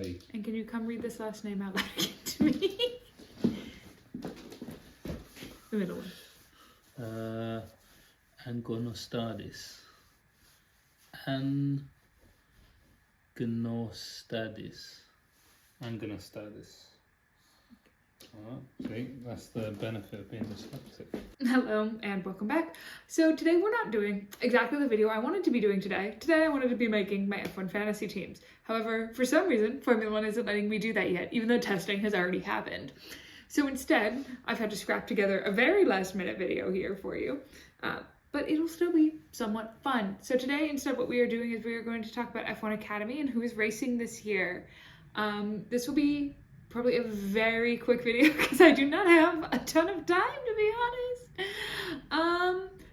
And can you come read this last name out loud again to me? The middle one. Angonostadis. Angonostadis. See, that's the benefit of being dyslexic. Hello and welcome back. So today we're not doing exactly the video I wanted to be doing today. Today I wanted to be making my F1 fantasy teams. However, for some reason, Formula One isn't letting me do that yet, even though testing has already happened. So instead, I've had to scrap together a very last minute video here for you, but it'll still be somewhat fun. So today, instead, what we are doing is we are going to talk about F1 Academy and who is racing this year. This will be probably a very quick video because I do not have a ton of time, to be honest.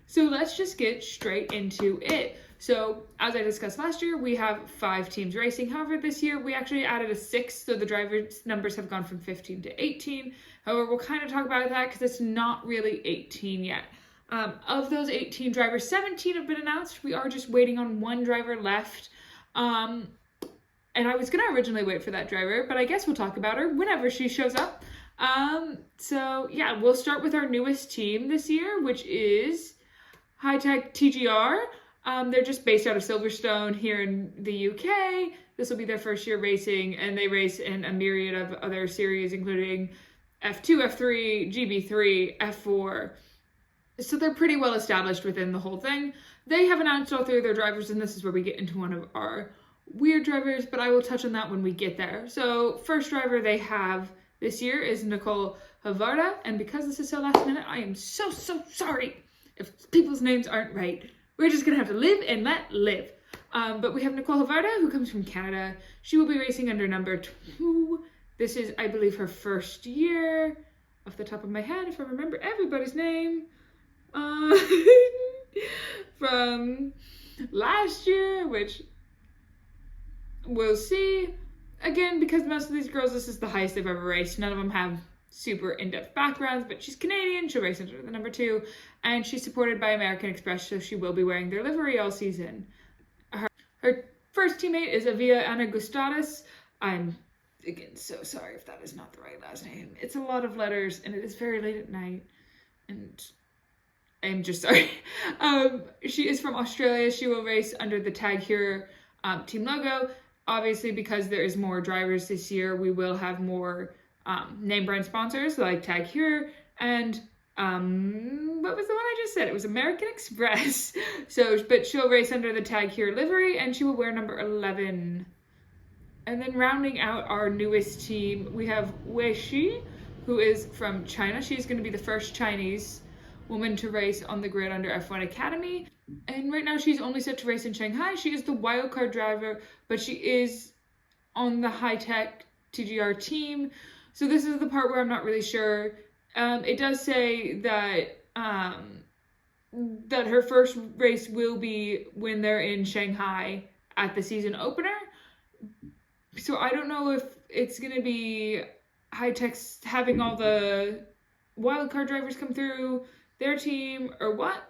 So let's just get straight into it. So as I discussed last year, we have 5 teams racing. However, this year we actually added a 6th, so the drivers' numbers have gone from 15 to 18. However, we'll kind of talk about that because it's not really 18 yet. Of those 18 drivers, 17 have been announced. We are just waiting on one driver left. And I was going to originally wait for that driver, but I guess we'll talk about her whenever she shows up. So yeah, we'll start with our newest team this year, which is High-Tech TGR. They're just based out of Silverstone here in the UK. This will be their first year racing, and they race in a myriad of other series, including F2, F3, GB3, F4. So they're pretty well established within the whole thing. They have announced all 3 of their drivers, and this is where we get into one of our weird drivers, but I will touch on that when we get there. So first driver they have this year is Nicole Havarda, and because this is so last minute, I am so sorry if people's names aren't right. We're just gonna have to live and let live. But we have Nicole Havarda, who comes from Canada. She will be racing under number 2. This is, I believe, her first year, off the top of my head, if I remember everybody's name. From last year, which we'll see. Again, because most of these girls, this is the highest they've ever raced. None of them have super in-depth backgrounds, but she's Canadian. She'll race under the number 2, and she's supported by American Express, so she will be wearing their livery all season. Her first teammate is Avia Anagustadis. I'm, again, so sorry if that is not the right last name. It's a lot of letters, and it is very late at night, and I'm just sorry. She is from Australia. She will race under the Tag Heuer team logo. Obviously, because there is more drivers this year, we will have more name brand sponsors like Tag Heuer and what was the one I just said? It was American Express. So, but she'll race under the Tag Heuer livery, and she will wear number 11. And then rounding out our newest team, we have Wei Shi, who is from China. She's going to be the first Chinese woman to race on the grid under F1 Academy. And right now she's only set to race in Shanghai. She is the wildcard driver, but she is on the High-Tech TGR team. So this is the part where I'm not really sure. It does say that that her first race will be when they're in Shanghai at the season opener. So I don't know if it's going to be High-Tech's having all the wildcard drivers come through their team or what.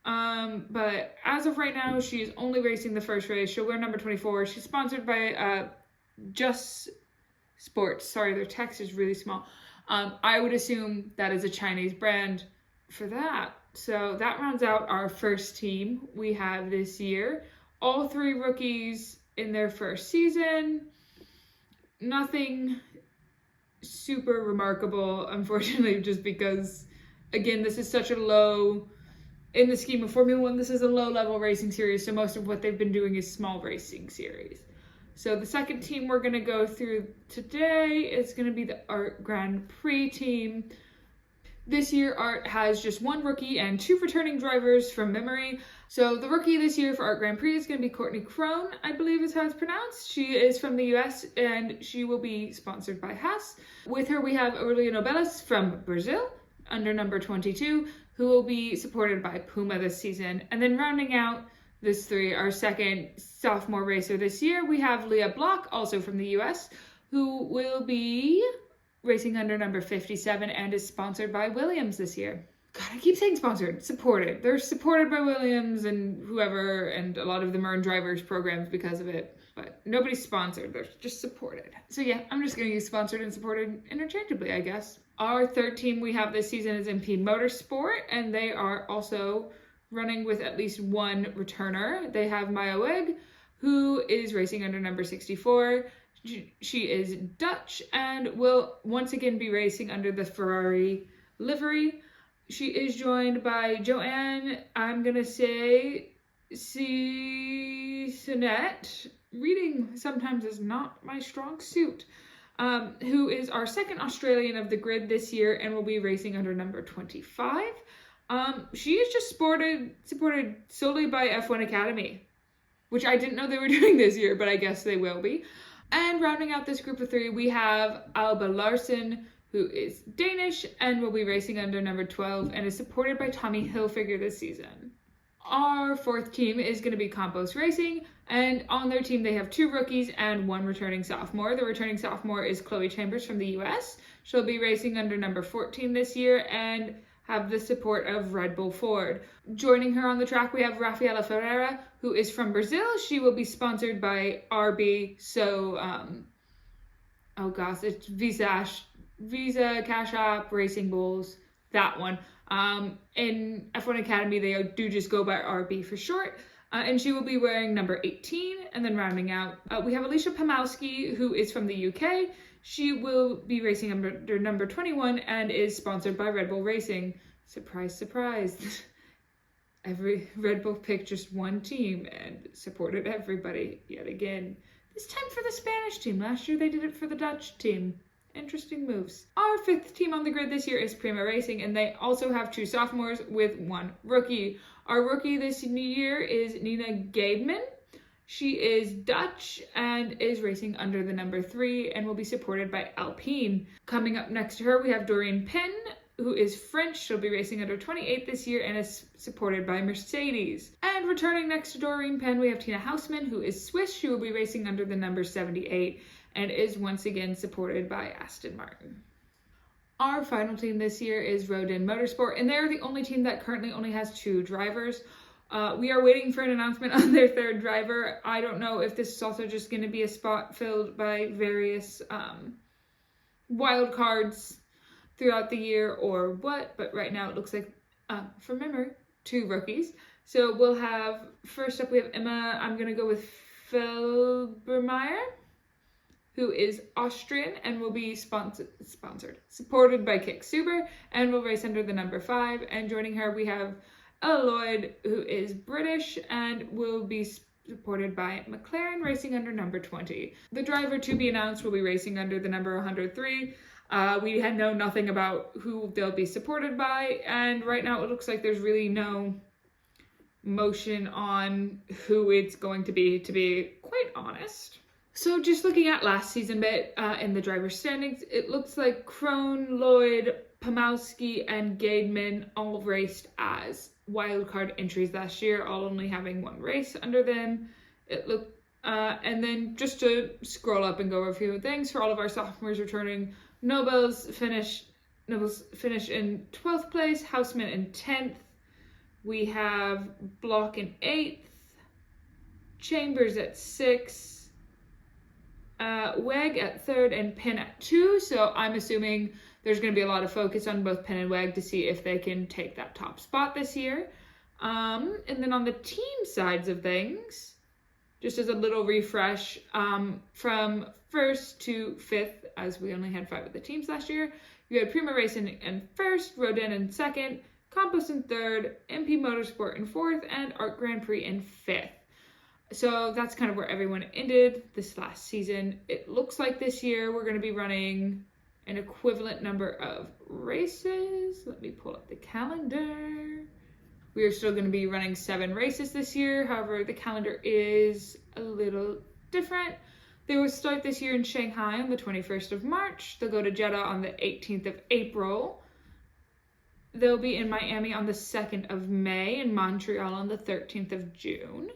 But as of right now, she's only racing the first race. She'll wear number 24. She's sponsored by Just Sports. Sorry, their text is really small. I would assume that is a Chinese brand for that. So that rounds out our first team we have this year. All 3 rookies in their first season. Nothing super remarkable, unfortunately, just because, again, this is such a low, in the scheme of Formula One, this is a low-level racing series, so most of what they've been doing is small racing series. So the second team we're going to go through today is going to be the Art Grand Prix team. This year, Art has just 1 rookie and 2 returning drivers from memory. So the rookie this year for Art Grand Prix is going to be Courtney Crone, I believe is how it's pronounced. She is from the US, and she will be sponsored by Haas. With her, we have Aurelia Nobelis from Brazil, under number 22, who will be supported by Puma this season. And then rounding out this 3, our second sophomore racer this year, we have Leah Block, also from the US, who will be racing under number 57 and is sponsored by Williams this year. God, I keep saying sponsored, They're supported by Williams and whoever, and a lot of them are in drivers programs because of it. but nobody's sponsored. They're just supported. So yeah, I'm just going to use sponsored and supported interchangeably, I guess. Our third team we have this season is MP Motorsport, and they are also running with at least one returner. They have Maya Weg, who is racing under number 64. She is Dutch and will once again be racing under the Ferrari livery. She is joined by Joanne, I'm going to say, Sonette. Reading sometimes is not my strong suit. Who is our second Australian of the grid this year and will be racing under number 25. She is just supported solely by F1 Academy, which I didn't know they were doing this year, but I guess they will be. And rounding out this group of three, we have Alba Larsen, who is Danish and will be racing under number 12 and is supported by Tommy Hilfiger this season. Our fourth team is going to be Campos Racing, and on their team they have 2 rookies and 1 returning sophomore. The returning sophomore is Chloe Chambers from the US. She'll be racing under number 14 this year and have the support of Red Bull Ford. Joining her on the track, we have Rafaela Ferreira, who is from Brazil. She will be sponsored by RB, it's Visa, Cash App, Racing Bulls, that one. In F1 Academy, they do just go by RB for short. And she will be wearing number 18. And then rounding out, we have Alicia Pomowski, who is from the UK. She will be racing under number 21 and is sponsored by Red Bull Racing. Surprise, surprise. Every Red Bull picked just one team and supported everybody yet again. This time for the Spanish team. Last year they did it for the Dutch team. Interesting moves. Our fifth team on the grid this year is Prima Racing, and they also have 2 sophomores with 1 rookie. Our rookie this year is Nina Gaidman. She is Dutch and is racing under the number 3 and will be supported by Alpine. Coming up next to her, we have Doreen Penn, who is French. She'll be racing under 28 this year and is supported by Mercedes. And returning next to Doreen Penn, we have Tina Hausmann, who is Swiss. She will be racing under the number 78 and is once again supported by Aston Martin. Our final team this year is Rodin Motorsport, and they're the only team that currently only has 2 drivers. We are waiting for an announcement on their 3rd driver. I don't know if this is also just going to be a spot filled by various wild cards throughout the year or what, but right now it looks like, from memory, 2 rookies. So we'll have, first up we have Emma, I'm going to go with Felbermeyer, who is Austrian and will be supported by Kick Suber and will race under the number 5. And joining her, we have Ella Lloyd, who is British and will be supported by McLaren, racing under number 20. The driver to be announced will be racing under the number 103. We had known nothing about who they'll be supported by, and right now it looks like there's really no motion on who it's going to be quite honest. So just looking at last season bit in the driver's standings, it looks like Krohn, Lloyd, Pomowski, and Gaidman all raced as wildcard entries last year, all only having 1 race under them. And then just to scroll up and go over a few things, for all of our sophomores returning, Nobels finish in 12th place, Hausmann in 10th. We have Block in 8th, Chambers at 6th, Weg at 3rd, and Penn at 2. So I'm assuming there's going to be a lot of focus on both Penn and Weg to see if they can take that top spot this year. And then on the team sides of things, just as a little refresh, from 1st to 5th, as we only had 5 of the teams last year, you had Prima Racing in 1st, Rodin in 2nd, Campos in 3rd, MP Motorsport in 4th, and Art Grand Prix in 5th. So that's kind of where everyone ended this last season. It looks like this year we're going to be running an equivalent number of races. Let me pull up the calendar. We are still going to be running 7 races this year. However, the calendar is a little different. They will start this year in Shanghai on the 21st of March. They'll go to Jeddah on the 18th of April. They'll be in Miami on the 2nd of May and Montreal on the 13th of June.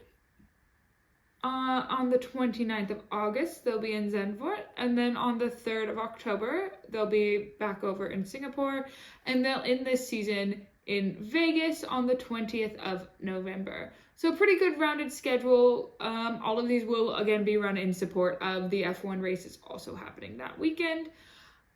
On the 29th of August, they'll be in Zandvoort, and then on the 3rd of October, they'll be back over in Singapore, and they'll end this season in Vegas on the 20th of November. So pretty good rounded schedule. All of these will again be run in support of the F1 races also happening that weekend.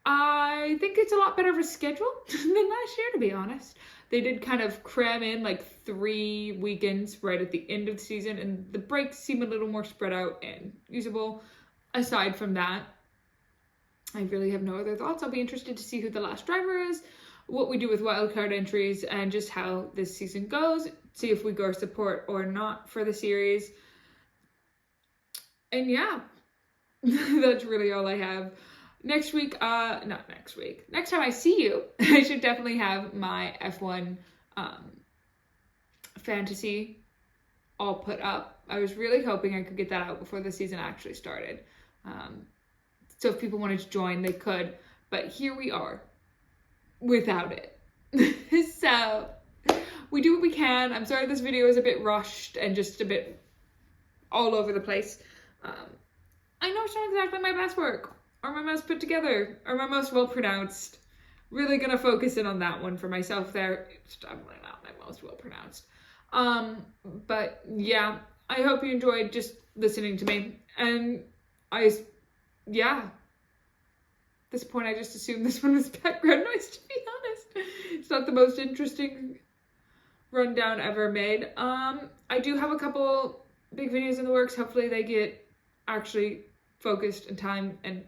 I think it's a lot better of a schedule than last year, to be honest. They did kind of cram in like 3 weekends right at the end of the season, and the breaks seem a little more spread out and usable. Aside from that, I really have no other thoughts. I'll be interested to see who the last driver is, what we do with wildcard entries, and just how this season goes. See if we go support or not for the series. And yeah, that's really all I have. Next week, not next week. Next time I see you, I should definitely have my F1 fantasy all put up. I was really hoping I could get that out before the season actually started. So if people wanted to join, they could. But here we are without it. So we do what we can. I'm sorry this video is a bit rushed and just a bit all over the place. I know it's not exactly my best work or my most put together or my most well pronounced. Really gonna focus in on that one for myself there. It's definitely not my most well pronounced. But yeah, I hope you enjoyed just listening to me. And yeah. At this point, I just assumed this one was background noise, to be honest. It's not the most interesting rundown ever made. I do have a couple big videos in the works. Hopefully they get actually focused in time and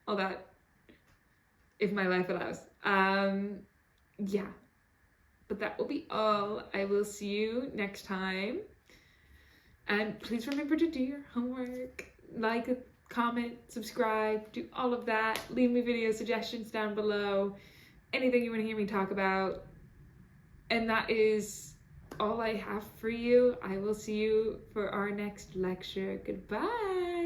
all that, if my life allows. Yeah. But that will be all. I will see you next time. And please remember to do your homework. Like, comment, subscribe, do all of that. Leave me video suggestions down below. Anything you want to hear me talk about. And that is all I have for you. I will see you for our next lecture. Goodbye.